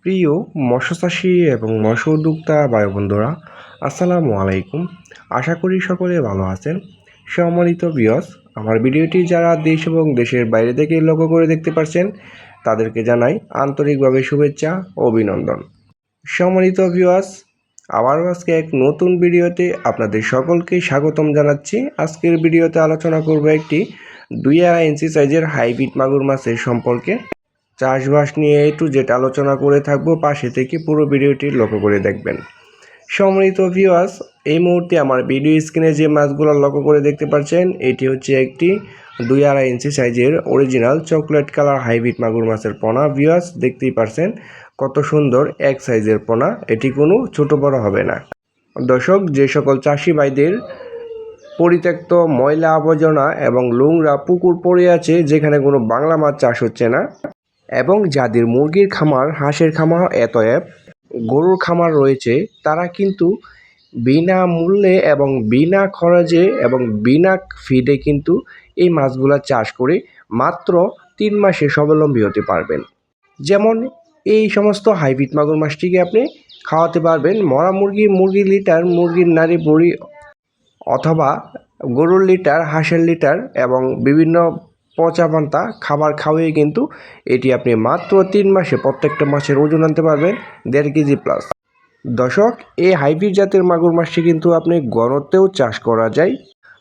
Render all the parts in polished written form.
প্রিয় মৎস্যচাষী এবং মৎস্য উদ্যোক্তা ভাই বন্ধুরা, আসসালামু আলাইকুম। আশা করি সকলে ভালো আছেন। সম্মানিত ভিউয়ার্স, আমার ভিডিওটি যারা দেশ এবং দেশের বাইরে থেকে লক্ষ্য করে দেখতে পাচ্ছেন তাদেরকে জানাই আন্তরিকভাবে শুভেচ্ছা ও অভিনন্দন। সম্মানিত ভিউয়ার্স, আবারও আজকে এক নতুন ভিডিওতে আপনাদের সকলকে স্বাগতম জানাচ্ছি। আজকের ভিডিওতে আলোচনা করব একটি 2.5 ইঞ্চি সাইজের হাইব্রিড মাগুর মাছের সম্পর্কে। চাষবাস নিয়ে একটু যেটা আলোচনা করে থাকবো, পাশে থেকে পুরো ভিডিওটি লক্ষ্য করে দেখবেন। সম্মানিত ভিউয়ার্স, এই মুহূর্তে আমার ভিডিও স্ক্রিনে যে মাছগুলো লক্ষ্য করে দেখতে পাচ্ছেন, এটি হচ্ছে একটি 2.5 ইঞ্চি সাইজের অরিজিনাল চকলেট কালার হাইব্রিড মাগুর মাছের পোনা। ভিউয়ার্স, দেখতেই পারছেন কত সুন্দর এক সাইজের পোনা, এটি কোনো ছোট বড় হবে না। দর্শক, যে সকল চাষি ভাইদের পরিত্যক্ত ময়লা আবর্জনা এবং নোংরা পুকুর পড়ে আছে যেখানে কোনো বাংলা মাছ চাষ হচ্ছে না, এবং যাদের মুরগির খামার, হাঁসের খামার, গরুর খামার রয়েছে, তারা কিন্তু বিনামূল্যে এবং বিনা খরচে এবং বিনা ফিডে কিন্তু এই মাছগুলা চাষ করে মাত্র 3 মাসে স্বাবলম্বী হতে পারবেন। যেমন এই সমস্ত হাইব্রিড মাগুর মাছটিকে আপনি খাওয়াতে পারবেন মরা মুরগির লিটার, মুরগির নাড়ি বড়ি, অথবা গরুর লিটার, হাঁসের লিটার এবং বিভিন্ন পচা পান্তা খাবার খাওয়িয়ে কিন্তু এটি আপনি মাত্র 3 মাসে প্রত্যেকটা মাছের ওজন আনতে পারবেন 1.5 কেজি প্লাস। দর্শক, এই হাইব্রিড জাতের মাগুর মাছটি কিন্তু আপনি গড়তেও চাষ করা যায়।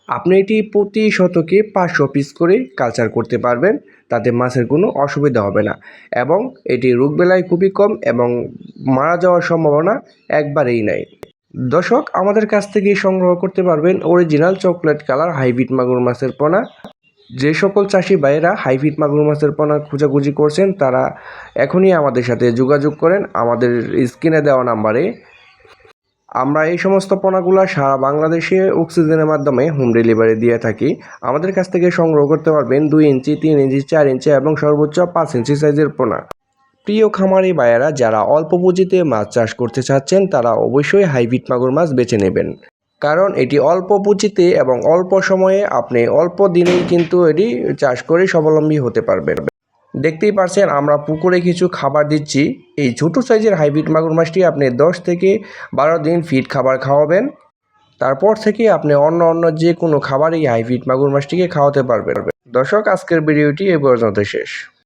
আপনি এটি প্রতি শতকে 500 পিস করে কালচার করতে পারবেন, তাতে মাছের কোনো অসুবিধা হবে না, এবং এটি রোগবেলায় খুবই কম এবং মারা যাওয়ার সম্ভাবনা একবারেই নাই। দর্শক, আমাদের কাছ থেকে সংগ্রহ করতে পারবেন অরিজিনাল চকলেট কালার হাইব্রিড মাগুর মাছের পোনা। যে সকল চাষি ভাইয়েরা হাইব্রিড মাগুর মাছের পোনা খোঁজাখুঁজি করছেন, তারা এখনই আমাদের সাথে যোগাযোগ করেন আমাদের স্ক্রিনে দেওয়া নাম্বারে। আমরা এই সমস্ত পোনাগুলো সারা বাংলাদেশে অক্সিজেনের মাধ্যমে হোম ডেলিভারি দিয়ে থাকি। আমাদের কাছ থেকে সংগ্রহ করতে পারবেন 2 ইঞ্চি, 3 ইঞ্চি, 4 ইঞ্চি এবং সর্বোচ্চ 5 ইঞ্চি সাইজের পোনা। প্রিয় খামারি ভাইয়েরা, যারা অল্প পুঁজিতে মাছ চাষ করতে চাচ্ছেন, তারা অবশ্যই হাইব্রিড মাগুর মাছ বেছে নেবেন, কারণ এটি অল্প পুঁজিতে এবং অল্প সময়ে আপনি অল্প দিনেই কিন্তু এটি চাষ করে স্বাবলম্বী হতে পারবেন। দেখতেই পারছেন আমরা পুকুরে কিছু খাবার দিচ্ছি। এই ছোটো সাইজের হাইব্রিড মাগুর মাছটি আপনি 10 থেকে 12 দিন ফিড খাবার খাওয়াবেন, তারপর থেকে আপনি অন্য যে কোনো খাবার এই হাইব্রিড মাগুর মাছটিকে খাওয়াতে পারবেন। দর্শক, আজকের ভিডিওটি এই পর্যন্ত শেষ।